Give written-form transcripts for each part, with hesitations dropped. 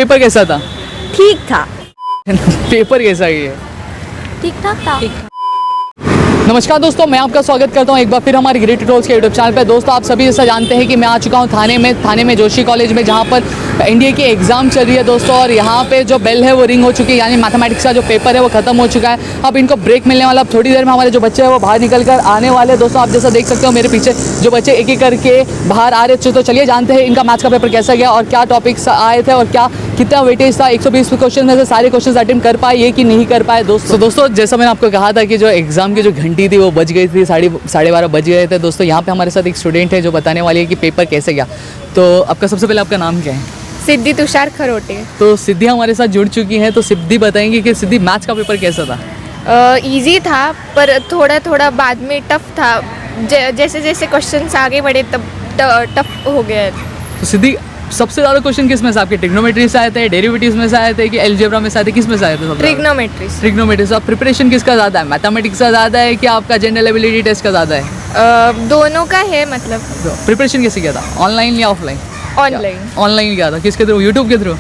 Paper कैसा था? ठीक था। पेपर कैसा है? ठीक ठाक था। नमस्कार दोस्तों, मैं आपका स्वागत करता हूं एक बार फिर हमारे ग्रेट ट्यूटोरियल्स के यूट्यूब चैनल पर। दोस्तों, आप सभी जैसा जानते हैं कि मैं आ चुका हूं थाने में जोशी कॉलेज में, जहां पर एनडीए की एग्ज़ाम चल रही है दोस्तों। और यहां पे जो बेल है वो रिंग हो चुकी है, यानी मैथमेटिक्स का जो पेपर है वो ख़त्म हो चुका है। अब इनको ब्रेक मिलने वाला। अब थोड़ी देर में हमारे जो बच्चे हैं वो बाहर निकल कर आने वाले। दोस्तों, आप जैसा देख सकते हो मेरे पीछे जो बच्चे एक एक करके बाहर आ रहे थे। तो चलिए जानते हैं इनका मैथ्स का पेपर कैसा गया और क्या टॉपिक्स आए थे और क्या कितना वेटेज था। 120 क्वेश्चन में से सारे क्वेश्चन अटेम्प्ट कर पाए ये कि नहीं कर पाए। दोस्तों जैसा मैंने आपको कहा था कि जो एग्ज़ाम की जो घंटी थी वो बज गई थी, 12:30 बज गए थे। दोस्तों, यहाँ पे हमारे साथ एक स्टूडेंट है जो बताने वाली है कि पेपर कैसे गया। तो आपका सबसे पहले आपका नाम क्या है? सिद्धि तुषार खरोटे। तो सिद्धि हमारे साथ जुड़ चुकी हैं। तो सिद्धि बताएंगी कि सिद्धि मैथ्स का पेपर कैसा था? इजी था, पर थोड़ा थोड़ा बाद में टफ था। जैसे जैसे क्वेश्चंस आगे बढ़े तब टफ हो गया। तो सिद्धि, सबसे ज़्यादा क्वेश्चन किस में से आपके? ट्रिग्नोमेट्री से आए थे, डेरिवेटिव्स में से आए थे कि अलजेब्रा में से आए थे? किस में से आए थे? ट्रिग्नोमेट्री से। प्रिपरेशन किसका ज़्यादा है? मैथमेटिक्स का ज़्यादा है कि आपका जनरल एबिलिटी टेस्ट का ज़्यादा है? दोनों का है। मतलब प्रिपरेशन कैसे किया था? ऑनलाइन या ऑफलाइन? ऑनलाइन किया था। किसके थ्रू? यूट्यूब के थ्रू?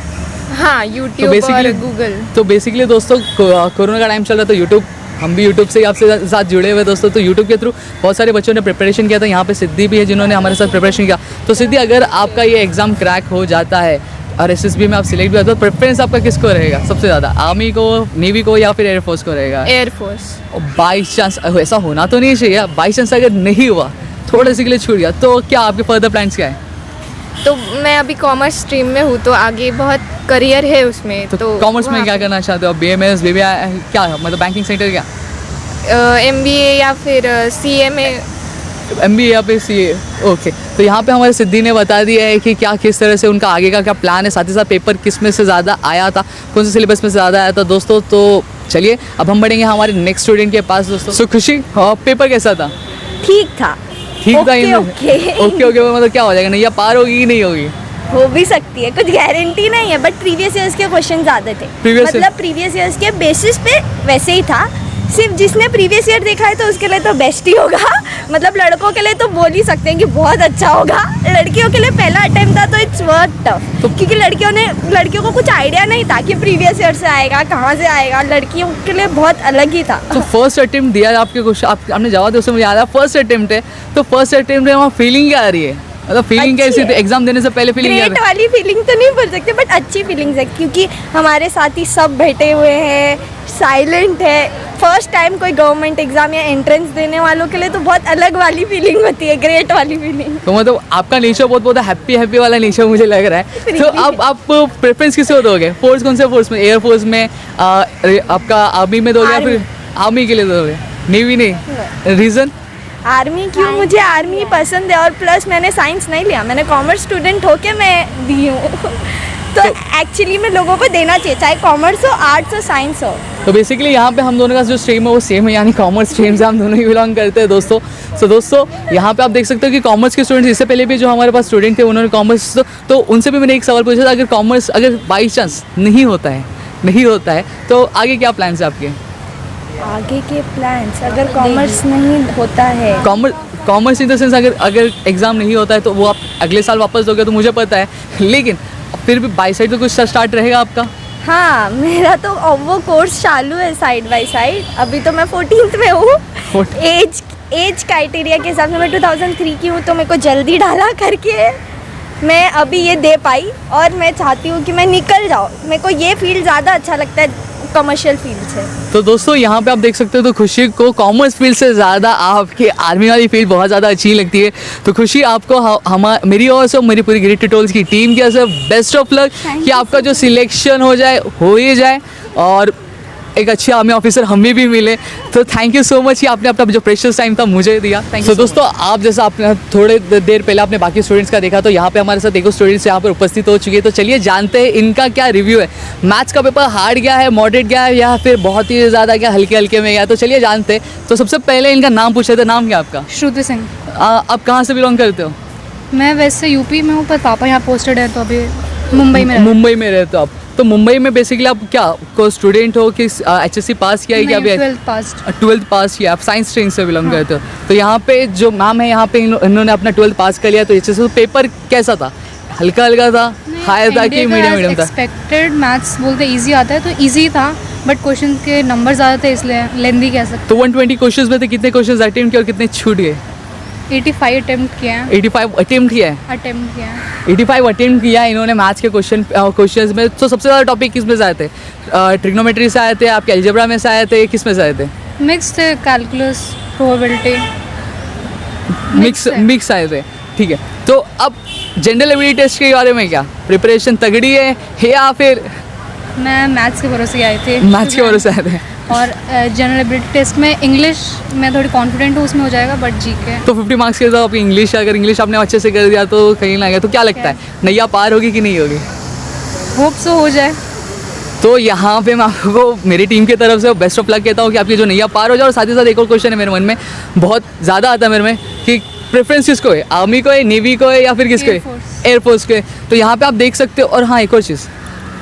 हाँ, यूट्यूब और गूगल। तो बेसिकली दोस्तों कोरोना का टाइम चल रहा था, यूट्यूब, हम भी यूट्यूब से ही आपसे साथ जुड़े हुए दोस्तों। तो यूट्यूब के थ्रू बहुत सारे बच्चों ने प्रिपरेशन किया था। यहाँ पे सिद्धि भी है जिन्होंने हमारे साथ प्रिपरेशन किया। तो सिद्धि, अगर आपका ये एग्ज़ाम क्रैक हो जाता है और एसएसबी में आप सिलेक्ट भी होते हो, तो प्रेफरेंस आपका किसको रहेगा सबसे ज़्यादा? आर्मी को, नेवी को या फिर एयरफोर्स को रहेगा? एयरफोर्स। और बाई चांस ऐसा होना तो नहीं चाहिए, बाई चांस अगर नहीं हुआ, थोड़े से के लिए छूट गया, तो क्या आपके फर्दर प्लान्स क्या है? तो मैं अभी कॉमर्स स्ट्रीम में हूँ, तो आगे बहुत करियर है उसमें। तो कॉमर्स में क्या करना चाहते हो? BMS, BBI, क्या मतलब बैंकिंग सेक्टर, क्या MBA या फिर CMA? MBA या फिर CA। ओके। तो यहाँ पे हमारे सिद्धि ने बता दिया है कि क्या किस तरह से उनका आगे का क्या प्लान है, साथ ही साथ पेपर किस में से ज़्यादा आया था, कौन से सिलेबस में से ज़्यादा आया था दोस्तों। तो चलिए अब हम बढ़ेंगे हमारे नेक्स्ट स्टूडेंट के पास दोस्तों। सो खुशी, पेपर कैसा था? ठीक था। ठीक था। ओके मतलब क्या हो जाएगा? नहीं, या पार होगी कि नहीं होगी? हो भी सकती है, कुछ गारंटी नहीं है। बट प्रीवियस ईयर्स के क्वेश्चन ज़्यादा थे। मतलब प्रीवियस ईयर्स के बेसिस पे वैसे ही था। सिर्फ जिसने प्रीवियस ईयर देखा है तो उसके लिए तो बेस्ट ही होगा। मतलब लड़कों के लिए तो बोल ही सकते हैं कि बहुत अच्छा होगा। लड़कियों के लिए पहला अटेम्प्ट था तो इट्स वर्थ टफ, क्योंकि लड़कियों को कुछ आइडिया नहीं था कि प्रीवियस ईयर से आएगा, कहाँ से आएगा। लड़कियों के लिए बहुत अलग ही था। तो फर्स्ट अटेम्प्ट दिया आपके क्वेश्चन, आपने जवाब दिया, उसमें मुझे याद है फर्स्ट अटेम्प्ट है। तो फर्स्ट अटेम्प्ट में वहाँ फीलिंग क्या आ रही है? मतलब फीलिंग कैसी थी एग्जाम देने से पहले? फीलिंग ग्रेट वाली फीलिंग तो नहीं बोल सकते, बट अच्छी फीलिंग्स है, क्योंकि हमारे साथी सब बैठे हुए हैं, साइलेंट है। फर्स्ट टाइम कोई गवर्नमेंट एग्जाम या एंट्रेंस देने वालों के लिए तो बहुत अलग वाली फीलिंग होती है, ग्रेट वाली फीलिंग। तो मतलब आपका नेचर बहुत हैप्पी वाला नेचर मुझे लग रहा है। तो अब आप प्रेफरेंस किसे दोगे? फोर्स, कौन से फोर्स में? एयरफोर्स में, आपका आर्मी में दोगे या फिर आर्मी के लिए दोगे? नेवी नहीं? रीज़न? आर्मी क्यों? मुझे आर्मी पसंद है, और प्लस मैंने साइंस नहीं लिया, मैंने कॉमर्स स्टूडेंट होके मैं दी हूँ। तो एक्चुअली में लोगों को देना चाहिए, चाहे कॉमर्स हो, आर्ट्स हो, साइंस हो। तो बेसिकली यहाँ पे हम दोनों का जो स्ट्रीम है वो सेम है, यानी कॉमर्स स्ट्रीम से हम दोनों ही बिलोंग करते हैं दोस्तों। तो दोस्तों यहाँ पे आप देख सकते हो कि कॉमर्स के स्टूडेंट्स, इससे पहले भी जो हमारे पास स्टूडेंट थे उन्होंने कॉमर्स, तो उनसे भी मैंने एक सवाल पूछा था, अगर बाई चांस नहीं होता है तो आगे क्या प्लान्स है आपके? आगे के प्लान्स, अगर कॉमर्स नहीं होता है, कॉमर्स इन द सेंस अगर एग्ज़ाम नहीं होता है तो वो आप अगले साल वापस दोगे तो मुझे पता है, लेकिन फिर भी बाई साइड तो कुछ स्टार्ट रहेगा आपका? हाँ, मेरा तो वो कोर्स चालू है साइड बाय साइड। अभी तो मैं 14th में हूँ। एज क्राइटेरिया के हिसाब से मैं 2003 की हूँ, तो मेरे को जल्दी डाला करके मैं अभी ये दे पाई। और मैं चाहती हूँ कि मैं निकल जाऊँ, मेरे को ये फील्ड ज़्यादा अच्छा लगता है कमर्शियल फील्ड से। तो दोस्तों यहाँ पे आप देख सकते हो, तो खुशी को कॉमर्स फील्ड से ज़्यादा आपकी आर्मी वाली फील्ड बहुत ज़्यादा अच्छी लगती है। तो खुशी, आपको मेरी ओर से, मेरी पूरी ग्रेट ट्यूटोरियल्स की टीम की ओर से बेस्ट ऑफ लक कि आपका जो सिलेक्शन हो ही जाए और एक अच्छे आर्मी ऑफिसर हमें भी मिले। तो थैंक यू सो मच कि आपने अपना जो प्रेशियस टाइम था मुझे दिया। Thank you. दोस्तों, आप जैसा आपने थोड़े देर पहले आपने बाकी स्टूडेंट्स का देखा, तो यहाँ पे हमारे साथ देखो स्टूडेंट्स यहाँ पर उपस्थित हो चुके हैं। तो चलिए जानते हैं इनका क्या रिव्यू है। मैथ्स का पेपर हार्ड गया है, मॉडरेट गया है, या फिर बहुत ही ज़्यादा क्या हल्के में गया? तो चलिए जानते हैं। तो सबसे पहले इनका नाम पूछे थे। नाम क्या आपका? श्रुति सिंह। आप कहाँ से बिलोंग करते हो? मैं वैसे यूपी में हूँ, पर पापा यहाँ पोस्टेड है, तो अभी मुंबई में रहते हो आप। तो मुंबई में बेसिकली आप क्या को स्टूडेंट हो कि HSC पास किया है क्या? 12th पास किया। आप साइंस स्ट्रीम से बिलोंग करते हो। तो यहाँ पे जो मैम है, यहाँ पे इन्होंने अपना 12th पास कर लिया। तो HSC पेपर कैसा था? हल्का था? हायर था कि मीडियम था? एक्सपेक्टेड मैथ्स बोलते इजी आता है तो इजी था, बट क्वेश्चन के नंबर ज़्यादा थे इसलिए लेंदी कह सकते तो 120 क्वेश्चंस में से कितने क्वेश्चंस अटेम्प्ट किए और कितने छूट गए? 85 अटेम्प्ट किए हैं। 85 अटेम्प्ट किया है। 85 अटेम्प्ट किया है इन्होंने मैथ्स के क्वेश्चंस में। तो सबसे ज़्यादा टॉपिक किस में से आए थे? ट्रिग्नोमेट्री से आए थे, आपके अलजेब्रा में से आए थे, किस में से आए थे? मिक्स थे, कैलकुलस, प्रोबेबिलिटी मिक्स आए थे। ठीक है, तो अब जनरल एबिलिटी टेस्ट के बारे में क्या प्रिपरेशन तगड़ी है या फिर? मैं मैथ्स के भरोसे आई थी। मैथ्स के भरोसे आए थे। और जनरल एबिलिटी टेस्ट में इंग्लिश में थोड़ी कॉन्फिडेंट हूँ उसमें हो जाएगा, बट जीके तो 50 मार्क्स के साथ आपकी इंग्लिश, अगर इंग्लिश आपने अच्छे से कर दिया तो कहीं ना गया, तो क्या लगता है नैया पार होगी कि नहीं होगी? होप सो हो जाए। तो यहाँ पे मैं आपको मेरी टीम की तरफ से बेस्ट ऑफ लक कहता हूँ कि आपकी जो नैया पार हो जाए। और साथ ही साथ एक और क्वेश्चन है मेरे मन में, बहुत ज़्यादा आता है मेरे में, कि प्रेफरेंस किसको है, आर्मी को है, नेवी को है या फिर किसको है? एयरफोर्स के। तो यहाँ पे आप देख सकते हो। और हाँ, एक और चीज़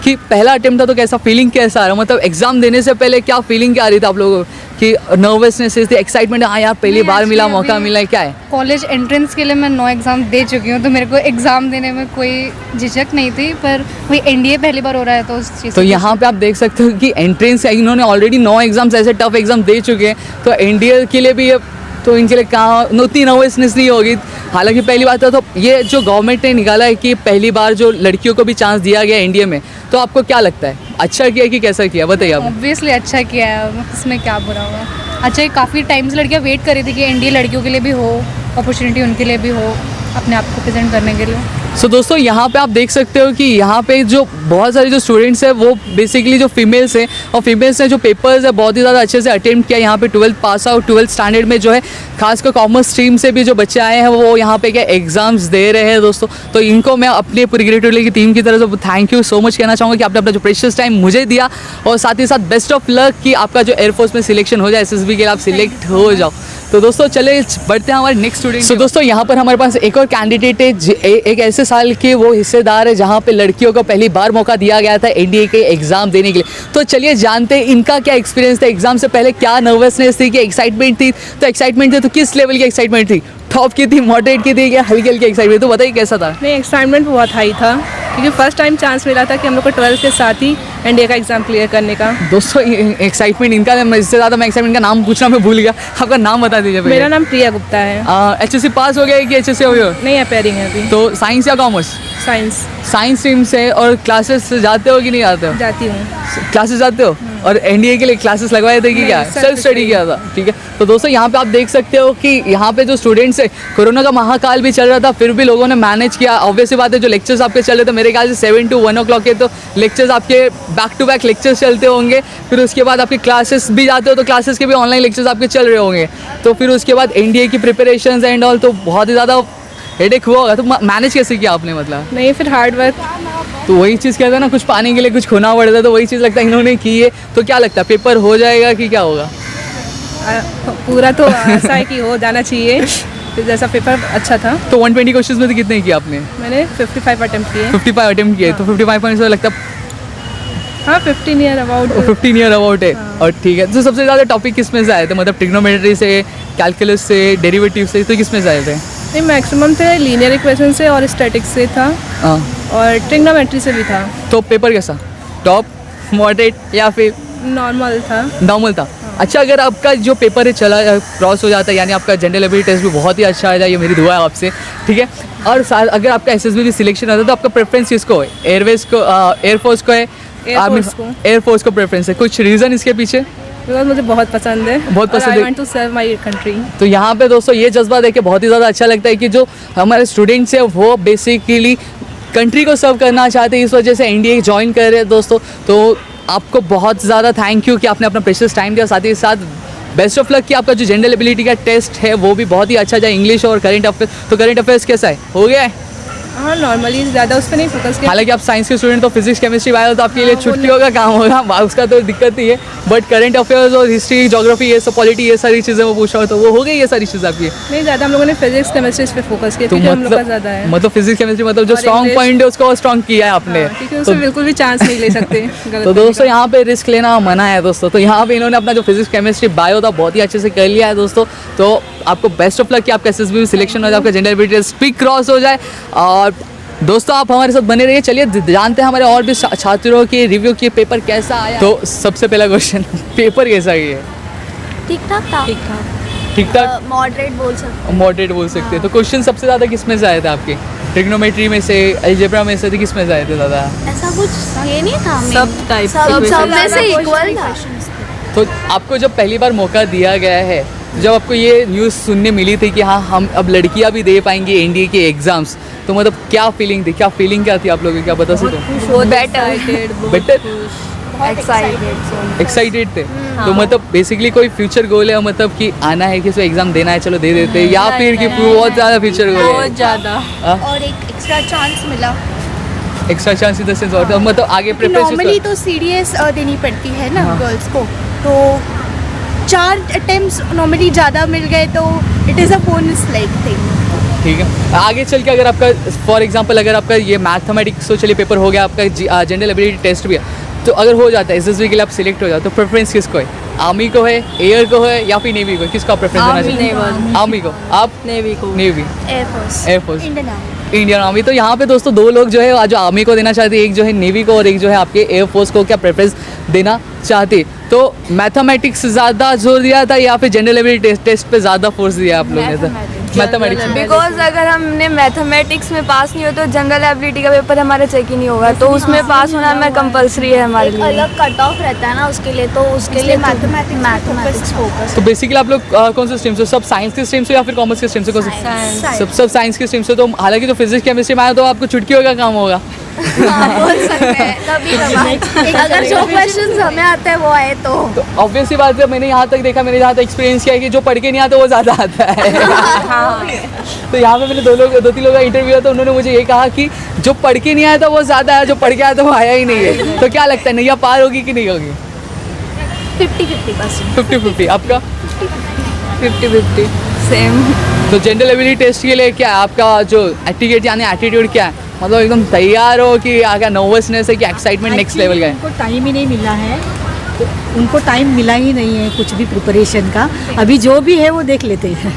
कि पहला अटेम्प्ट था तो कैसा फीलिंग कैसा आ रहा, मतलब एग्जाम देने से पहले क्या फीलिंग क्या आ रही थी आप लोगों की? नर्वसनेस थी, एक्साइटमेंट, हाँ यार पहली बार मिला, मौका मिला है, क्या है? कॉलेज एंट्रेंस के लिए मैं 9 एग्ज़ाम दे चुकी हूँ, तो मेरे को एग्ज़ाम देने में कोई झिझक नहीं थी, पर वही एनडीए पहली बार हो रहा है तो उस चीज़ तो यहाँ पे आप देख सकते हो कि एंट्रेंस इन्होंने ऑलरेडी 9 एग्जाम्स ऐसे टफ एग्जाम दे चुके हैं, तो एनडीए के लिए भी ये, तो इनके लिए कहाँ उतनी नर्वसनेस नहीं होगी। हालांकि पहली बात तो ये जो गवर्नमेंट ने निकाला है कि पहली बार जो लड़कियों को भी चांस दिया गया एनडीए में, तो आपको क्या लगता है, अच्छा किया कि कैसा किया, बताइए आप। ऑब्वियसली अच्छा किया है, इसमें क्या बुरा हुआ। अच्छा, काफ़ी टाइम से लड़कियाँ वेट कर रही थी कि एनडीए लड़कियों के लिए भी हो, अपॉर्चुनिटी उनके लिए भी हो अपने आप को प्रेजेंट करने के लिए। सो दोस्तों, यहाँ पे आप देख सकते हो कि यहाँ पे जो बहुत सारे जो स्टूडेंट्स हैं वो बेसिकली जो फीमेल्स हैं, और फीमेल्स ने जो पेपर्स है बहुत ही ज़्यादा अच्छे से अटेम्प्ट किया। यहाँ पे 12th pass out, 12th standard में जो है खासकर कॉमर्स स्ट्रीम से भी जो बच्चे आए हैं वो यहाँ पे क्या एग्जाम्स दे रहे हैं दोस्तों। तो इनको मैं अपने पूरी ग्रेजुएट की टीम की तरफ से थैंक यू सो मच कहना चाहूँगा कि आपने अपना जो प्रेशियस टाइम मुझे दिया, और साथ ही साथ बेस्ट ऑफ लक कि आपका जो एयरफोर्स में सिलेक्शन हो जाए, एसएसबी के लिए आप सिलेक्ट हो जाओ। तो दोस्तों चले बढ़ते हैं हमारे नेक्स्ट स्टूडेंट। तो दोस्तों यहाँ पर हमारे पास एक और कैंडिडेट है, एक ऐसे साल के वो हिस्सेदार है जहाँ पे लड़कियों को पहली बार मौका दिया गया था एनडीए के एग्जाम देने के लिए। तो चलिए जानते हैं इनका क्या एक्सपीरियंस था, एग्जाम से पहले क्या नर्वसनेस थी, कि एक्साइटमेंट थी, तो एक्साइटमेंट थी तो किस लेवल की एक्साइटमेंट थी, टॉप की थी, मॉडरेट की थी, या हल्की हल्की एक्साइटमेंट, तो बताइए कैसा था? नहीं, एक्साइटमेंट बहुत हाई था क्योंकि फर्स्ट टाइम चांस मिला था कि हम लोग को 12th के साथ ही एनडीए का एग्जाम क्लियर करने का। दोस्तों एक्साइटमेंट इनका, इससे ज़्यादा मैं एक्साइटमेंट का नाम पूछना मैं भूल गया, आपका नाम बता दीजिए। मेरा नाम प्रिया गुप्ता है। एचएससी पास हो गया है कि एचएससी हो गया? नहीं, अपेयरिंग है अभी। तो साइंस या कॉमर्स? साइंस स्ट्रीम से। और क्लासेस जाते हो कि नहीं जाते हो? जाती हूँ। क्लासेस जाते हो? और एनडीए के लिए क्लासेस लगवाए थे कि क्या सेल्फ स्टडी किया था? ठीक है, तो दोस्तों यहाँ पे आप देख सकते हो कि यहाँ पे जो स्टूडेंट्स है, कोरोना का महाकाल भी चल रहा था, फिर भी लोगों ने मैनेज किया। ऑब्वियसली बात है, जो लेक्चर्स आपके चल रहे थे मेरे ख्याल से 7 to 1 o'clock के, तो लेक्चर्स आपके बैक टू बैक लेक्चर्स चलते होंगे। फिर उसके बाद आपके क्लासेस भी जाते हो तो क्लासेस के भी ऑनलाइन लेक्चर्स आपके चल रहे होंगे। तो फिर उसके बाद एनडीए की प्रिपरेशंस एंड ऑल, तो बहुत ही ज़्यादा हेडेक हुआ होगा। तो मैनेज कैसे किया आपने? मतलब नहीं, फिर हार्ड वर्क। तो वही चीज़ कहते हैं ना, कुछ पाने के लिए कुछ खोना पड़ता है, तो वही चीज़ लगता है इन्होंने की है। तो क्या लगता है पेपर हो जाएगा कि क्या होगा? पूरा तो ऐसा है कि हो जाना चाहिए, फिर जैसा पेपर अच्छा था। तो 120 क्वेश्चन में से कितने किए आपने? मैंने 55 अटेम्प्ट किए। 55 अटेम्प्ट किए, तो 55 पॉइंट्स लगता है हाँ 15 नियर अबाउट। 15 नियर अबाउट है। और ठीक है, तो सबसे ज़्यादा टॉपिक किस में से आए थे, मतलब ट्रिग्नोमेट्री से, कैलकुलस से, डेरिवेटिव से, तो किस में से आए थे? नहीं, मैक्सिमम थे लीनियर इक्वेशन से और स्टैटिक्स से था, और ट्रिग्नोमेट्री से भी था। तो पेपर कैसा, टॉप, मॉडरेट या फिर नॉर्मल था? नॉर्मल था। अच्छा, अगर आपका जो पेपर है चला क्रॉस हो जाता है, यानी आपका जनरल एबिलिटी टेस्ट भी बहुत ही अच्छा आ जाए, ये मेरी दुआ है आपसे, ठीक है। और अगर आपका एसएसबी भी सिलेक्शन होता है तो आपका प्रेफरेंस किसको है, एयरवेज को, एयरफोर्स को है, एयरफोर्स को प्रेफरेंस है? कुछ रीज़न इसके पीछे? बिकॉज मुझे बहुत पसंद है, बहुत पसंद है, I want to serve my country. तो यहाँ पे दोस्तों ये जज्बा देख के बहुत ही ज़्यादा अच्छा लगता है कि जो हमारे स्टूडेंट्स हैं वो बेसिकली कंट्री को सर्व करना चाहते हैं, इस वजह से एनडीए ज्वाइन कर रहे हैं दोस्तों। तो आपको बहुत ज़्यादा थैंक यू कि आपने अपना प्रेशियस टाइम दिया, साथ ही साथ बेस्ट ऑफ लक कि आपका जो जनरल एबिलिटी का टेस्ट है वो भी बहुत ही अच्छा जाए, इंग्लिश और करंट अफेयर्स। तो करंट अफेयर्स कैसा है, हो गया है? हाँ, नॉर्मली ज़्यादा उस पर नहीं फोकस किया। हालांकि आप साइंस के स्टूडेंट, तो फिजिक्स केमिस्ट्री बायो तो आपके लिए छुट्टियों का काम होगा, उसका तो दिक्कत ही है। बट करंट अफेयर्स और हिस्ट्री, ज्योग्राफी, ये सब, पॉलिटी, ये सारी चीज़ें वो पूछा हो तो वो हो गई, ये सारी चीज़ें आपकी? नहीं, ज़्यादा हम लोगों ने फिजिक्स केमिस्ट्री पे फोकस किया, क्योंकि हम लोग का ज़्यादा है। मतलब फिजिक्स केमिस्ट्री, मतलब जो स्ट्रॉन्ग पॉइंट है उसको स्ट्रॉन्ग किया है आपने, क्योंकि उसमें बिल्कुल भी चांस नहीं ले सकते। तो दोस्तों यहाँ पे रिस्क लेना मना है दोस्तों। तो यहाँ पे इन्होंने अपना जो फिजिक्स केमिस्ट्री बायो था बहुत ही अच्छे से कर लिया है दोस्तों। तो आपको बेस्ट ऑफ लक कि आपका एसएसबी में सिलेक्शन हो जाए, आपका जनरल एबिलिटी टेस्ट भी क्रॉस हो जाए, और दोस्तों आप हमारे साथ बने रहिए। चलिए जानते हैं हमारे और भी छात्रों के रिव्यू के पेपर कैसा आया। तो सबसे पहला क्वेश्चन, पेपर कैसा गया? ठीक ठाक था। ठीक ठाक, मॉडरेट बोल सकते मॉडरेट बोल सकते हैं। तो क्वेश्चन सबसे ज़्यादा किस में से आए थे आपके? ट्रिग्नोमेट्री में से, अलजेब्रा में से, किस में से आए थे ज़्यादा? ऐसा कुछ ये नहीं था, सब टाइप सब में से इक्वल था। तो आपको जब पहली बार मौका दिया गया है, जब आपको ये न्यूज़ सुनने मिली थी कि हाँ हम अब लड़कियां भी दे पाएंगी एनडीए के एग्ज़ाम्स, तो मतलब क्या फीलिंग थी? क्या फीलिंग क्या थी आप लोगों की, क्या बता सकते हो? बेटर, एक्साइटेड थे। तो मतलब बेसिकली कोई फ्यूचर गोल है, मतलब कि आना है कि एग्ज़ाम देना है, चलो दे देते, या फिर कि बहुत ज़्यादा फ्यूचर गोल है? बहुत ज़्यादा। और एक एक्स्ट्रा चांस मिला। Extra chance in the sense, और मतलब आगे नॉर्मली तो सीडीएस देनी पड़ती है ना गर्ल्स को, तो 4 अटेम्प्ट्स नॉर्मली ज़्यादा मिल गए तो it is a bonus like thing. ठीक है। आगे चल के अगर आपका फॉर एग्जांपल अगर आपका ये मैथमेटिक्स तो चलिए पेपर हो गया, आपका जनरल एबिलिटी टेस्ट भी है, तो अगर हो जाता है एसएसबी के लिए आप सिलेक्ट हो जाओ, तो प्रेफरेंस किसको है? आर्मी को है, एयर को है, या फिर नेवी को? किसको आप प्रेफरेंस देना चाहिए? आर्मी को। आप? नेवी को। Navy, air force, air force, Indian army. Indian army. तो यहाँ पे दोस्तों दो लोग जो है जो आर्मी को देना चाहते हैं, एक जो है नेवी को और एक जो है आपके एयरफोर्स को क्या प्रेफरेंस देना चाहते। तो मैथमेटिक्स ज़्यादा जोर दिया था या फिर जनरल एबिलिटी टेस्ट पे ज़्यादा फोर्स दिया आप लोगों ने? मैथमेटिक्स। बिकॉज अगर हमने मैथमेटिक्स में पास नहीं हो तो जनरल एबिलिटी का पेपर हमारा चेक ही नहीं होगा, तो उसमें पास होना हमें कंपलसरी है हमारे लिए। अलग कट ऑफ रहता है ना उसके लिए, तो उसके लिए मैथमेटिक्स फोकस। तो बेसिकली आप लोग कौन से स्ट्रीम से? सब साइंस के स्ट्रीम से या फिर कॉमर्स के स्ट्रीम से? कौन से? सब साइंस के स्ट्रीम से। तो हालांकि जो फिजिक्स केमिस्ट्री में आया तो आपको चुटकियों का काम होगा। बोल सकते हैं कभी अगर जो क्वेश्चंस हमें आते हैं वो आए तो ऑब्वियसली बात है, मैंने यहाँ तक देखा, मैंने जहाँ तक एक्सपीरियंस किया है कि जो पढ़ के नहीं आता वो ज़्यादा आता है। तो यहाँ पे मैंने 2-3 लोगों का इंटरव्यू किया, तो उन्होंने मुझे ये कहा कि जो पढ़ के नहीं आया था वो ज़्यादा है, जो पढ़ के आया था वो आया ही नहीं है। तो क्या लगता है, नैया पार होगी कि नहीं होगी? 50-50%। 50-50। आपका? 50-50 सेम। तो जनरल एबिलिटी टेस्ट के लिए क्या है आपका जो एटिकेट यानी एटीट्यूड क्या है? मतलब एकदम तैयार हो कि आगे नर्वसनेस है कि एक्साइटमेंट नेक्स्ट लेवल का है? उनको टाइम ही नहीं मिला है, तो उनको टाइम मिला ही नहीं है कुछ भी प्रिपरेशन का। अभी जो भी है वो देख लेते हैं।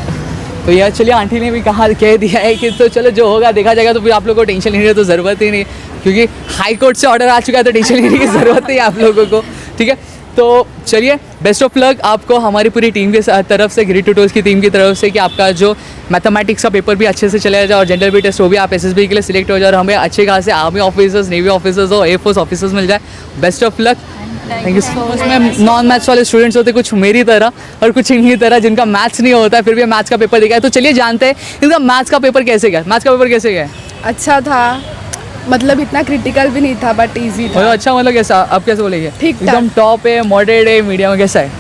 तो यार चलिए, आंटी ने भी कह दिया है कि तो चलो जो होगा देखा जाएगा, तो फिर आप लोगों को टेंशन लेने की तो ज़रूरत ही नहीं, क्योंकि हाई कोर्ट से ऑर्डर आ चुका है, तो टेंशन लेने की ज़रूरत नहीं है आप लोगों को। ठीक है, तो चलिए बेस्ट ऑफ लक आपको हमारी पूरी टीम के तरफ से, ग्रेड ट्यूटर्स की टीम की तरफ से, कि आपका जो मैथमेटिक्स का पेपर भी अच्छे से चला जाए और जनरल भी टेस्ट हो भी आप एसएसबी के लिए सिलेक्ट हो जाए और हमें अच्छे खासे आर्मी ऑफिसर्स, नेवी ऑफिसर्स और एयरफोर्स ऑफिसर्स मिल जाए। Best of luck. Thank you so much ma'am. Non maths वाले स्टूडेंट्स होते कुछ मेरी तरह और कुछ इनकी तरह जिनका मैथ्स नहीं होता है, फिर भी मैथ्स का पेपर देखा है। तो चलिए जानते हैं इनका मैथ्स का पेपर कैसे गया। मैथ्स का पेपर कैसे गया? अच्छा था, मतलब इतना क्रिटिकल भी नहीं था बट इजी था। अच्छा, मतलब कैसा, आप कैसे बोलेंगे? ठीक ठाक। एकदम टॉप है, मॉडरेट है, मीडियम है, कैसा है?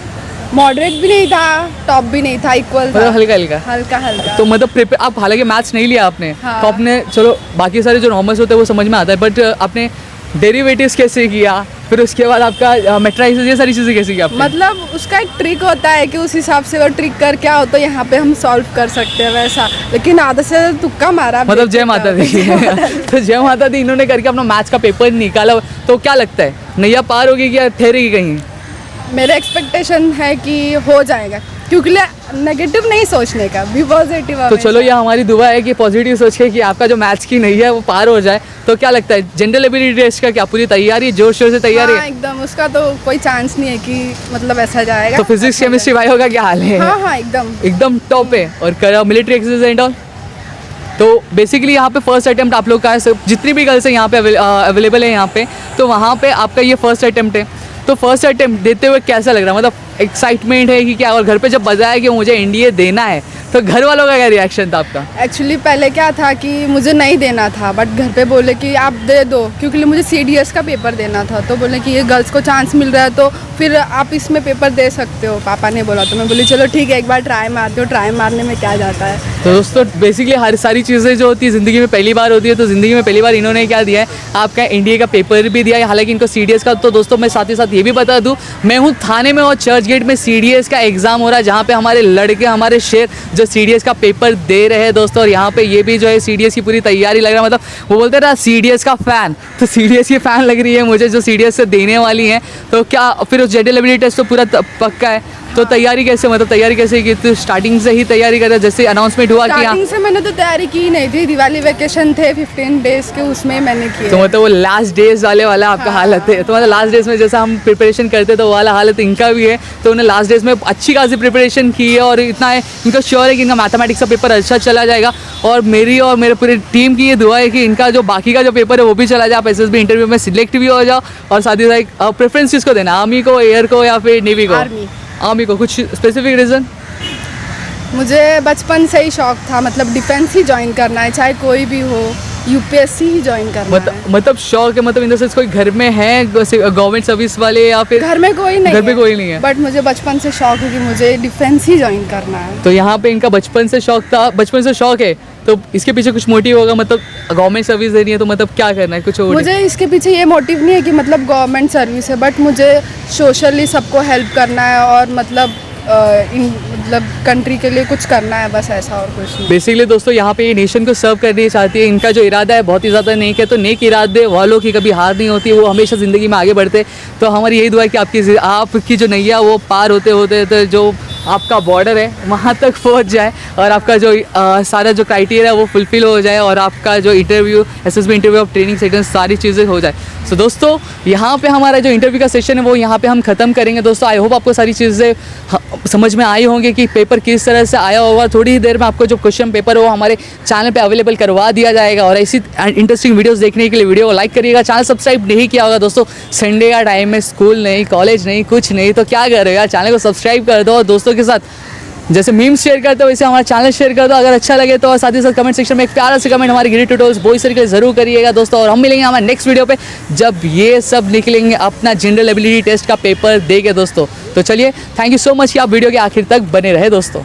मॉडरेट भी नहीं था, टॉप भी नहीं था, इक्वल था। मतलब हल्का हल्का। हल्का हल्का। तो मतलब प्रिपेयर आप, हालांकि मैथ्स नहीं लिया आपने, हाँ। तो आपने चलो बाकी सारे जो नॉर्मल्स होते हैं वो समझ में आता है, बट आपने डेरिवेटिव्स कैसे किया, फिर उसके बाद आपका मैट्रिसेस, ये सारी चीज़ें कैसे किया आपने? मतलब उसका एक ट्रिक होता है कि उस हिसाब से वो ट्रिक कर क्या हो तो यहाँ पे हम सॉल्व कर सकते हैं वैसा, लेकिन आधा से तुक्का मारा। मतलब जय माता दी। तो जय माता दी इन्होंने करके अपना मैथ्स का पेपर निकाला। तो क्या लगता है, नैया पार होगी या ठहरेगी कहीं? मेरा एक्सपेक्टेशन है कि हो जाएगा, क्योंकि नेगेटिव नहीं सोचने का, भी पॉजिटिव। तो चलो, ये हमारी दुआ है कि पॉजिटिव सोच के कि आपका जो मैथ्स की नहीं है वो पार हो जाए। तो क्या लगता है, जनरल एबिलिटी टेस्ट का क्या पूरी तैयारी, जोर शोर से तैयारी है? एकदम, उसका तो कोई चांस नहीं है कि मतलब ऐसा जाएगा। तो फिजिक्स केमिस्ट्री भाई होगा, क्या हाल है? हाँ एकदम टॉप है। और कर मिलिट्री एक्सरसाइज एंड ऑल। तो बेसिकली यहाँ पे फर्स्ट अटेम्प्ट आप लोग का है, सब जितनी भी गर्ल्स है यहाँ पे अवेलेबल है यहाँ पे, तो वहाँ पे आपका ये फर्स्ट अटेम्प्ट है। तो फर्स्ट अटेम्प्ट देते हुए कैसा लग रहा है, मतलब एक्साइटमेंट है कि क्या? और घर पे जब बताया कि मुझे एनडीए देना है, तो घर वालों का क्या रिएक्शन था आपका? एक्चुअली पहले क्या था कि मुझे नहीं देना था, बट घर पे बोले कि आप दे दो, क्योंकि मुझे सीडीएस का पेपर देना था। तो बोले कि ये गर्ल्स को चांस मिल रहा है तो फिर आप इसमें पेपर दे सकते हो, पापा ने बोला। तो मैं बोली चलो ठीक है, एक बार ट्राई मारते हो, ट्राई मारने में क्या जाता है। तो दोस्तों बेसिकली हर सारी चीज़ें जो होती है ज़िंदगी में पहली बार होती है, तो ज़िंदगी में पहली बार इन्होंने क्या दिया है, आपका एनडीए का पेपर भी दिया है, हालांकि इनको सीडीएस का। तो दोस्तों मैं साथ ही साथ ये भी बता दूं, मैं हूँ थाने में और चर्च गेट में सीडीएस का एग्ज़ाम हो रहा है, जहाँ पे हमारे लड़के, हमारे शेर जो सीडीएस का पेपर दे रहे हैं दोस्तों। और यहाँ पे ये भी जो है सीडीएस की पूरी तैयारी लग रहा है, मतलब वो बोलते हैं ना सीडीएस का फ़ैन, तो सीडीएस की फ़ैन लग रही है मुझे जो सीडीएस से देने वाली हैं। तो क्या फिर उस जनरल एबिलिटी टेस्ट तो पूरा पक्का है, तो तैयारी कैसे, मतलब तैयारी कैसे की? तो स्टार्टिंग से ही तैयारी कर रहे, जैसे अनाउंसमेंट हुआ कि स्टार्टिंग से मैंने तो तैयारी की नहीं थी, दिवाली वेकेशन थे 15 डेज के, उसमें मैंने किया। तो मतलब वो लास्ट डेज वाला आपका हालत है, तो मतलब लास्ट डेज में जैसा हम प्रिपरेशन करते तो वो वाला हालत इनका भी है। तो उन्होंने लास्ट डेज में अच्छी खासी प्रिपरेशन की है और इतना है इनका श्योर है कि इनका मैथमेटिक्स का पेपर अच्छा चला जाएगा। और मेरी और मेरे पूरी टीम की ये दुआ है कि इनका जो बाकी का जो पेपर है वो भी चला जाए, आप SSB इंटरव्यू में सिलेक्ट भी हो जाओ। और साथ ही साथ प्रेफरेंस किसको देना, आर्मी को, एयर को या फिर नेवी को? आर्मी को। कुछ स्पेसिफिक रीज़न? मुझे बचपन से ही शौक था, मतलब डिफेंस ही ज्वाइन करना है, चाहे कोई भी हो, UPSC ही ज्वाइन करना है। मतलब शौक है, मतलब इन द सेंस कोई घर में है गवर्नमेंट सर्विस वाले या फिर? घर में कोई नहीं, घर पे कोई नहीं है, बट मुझे बचपन से शौक है कि मुझे डिफेंस ही ज्वाइन करना है। तो यहाँ पे इनका बचपन से शौक था, बचपन से शौक है, तो इसके पीछे कुछ मोटिव होगा, मतलब गवर्नमेंट सर्विस देनी है तो मतलब क्या करना है कुछ और? मुझे इसके पीछे ये मोटिव नहीं है कि मतलब गवर्नमेंट सर्विस है, बट मुझे सोशली सबको हेल्प करना है और मतलब मतलब कंट्री के लिए कुछ करना है, बस ऐसा और कुछ नहीं। बेसिकली दोस्तों यहाँ पे ये नेशन को सर्व करनी चाहती है, इनका जो इरादा है बहुत ही ज़्यादा नेक है। तो नेक इरादे वालों की कभी हार नहीं होती, वो हमेशा ज़िंदगी में आगे बढ़ते। तो हमारी यही दुआ है कि आपकी जो नैया वो पार होते होते तो जो आपका बॉर्डर है वहाँ तक पहुँच जाए और आपका जो सारा जो क्राइटेरिया है वो फुलफिल हो जाए और आपका जो interview SSB interview of training section सारी चीज़ें हो जाए। सो दोस्तों यहाँ पे हमारा जो इंटरव्यू का सेशन है वो यहाँ पे हम ख़त्म करेंगे। दोस्तों आई होप आपको सारी चीज़ें समझ में आई होंगी कि पेपर किस तरह से आया होगा। थोड़ी ही देर में आपको जो क्वेश्चन पेपर है वो हमारे चैनल पे अवेलेबल करवा दिया जाएगा। और ऐसी इंटरेस्टिंग वीडियोस देखने के लिए वीडियो को लाइक करिएगा, चैनल सब्सक्राइब नहीं किया होगा दोस्तों, संडे का टाइम में स्कूल नहीं, कॉलेज नहीं, कुछ नहीं, तो क्या कर रहे हो यार, चैनल को सब्सक्राइब कर दो और दोस्तों के साथ जैसे मीम्स शेयर करते हो वैसे हमारा चैनल शेयर कर दो अगर अच्छा लगे तो। और साथ ही साथ कमेंट सेक्शन में एक प्यारा सा कमेंट हमारे गिरी ट्यूटोरियल्स बॉयज सर्कल जरूर करिएगा दोस्तों। और हम मिलेंगे हमारे नेक्स्ट वीडियो पे जब ये सब निकलेंगे अपना जनरल एबिलिटी टेस्ट का पेपर देके दोस्तों। तो चलिए, थैंक यू सो मच कि आप वीडियो के आखिर तक बने रहे दोस्तों।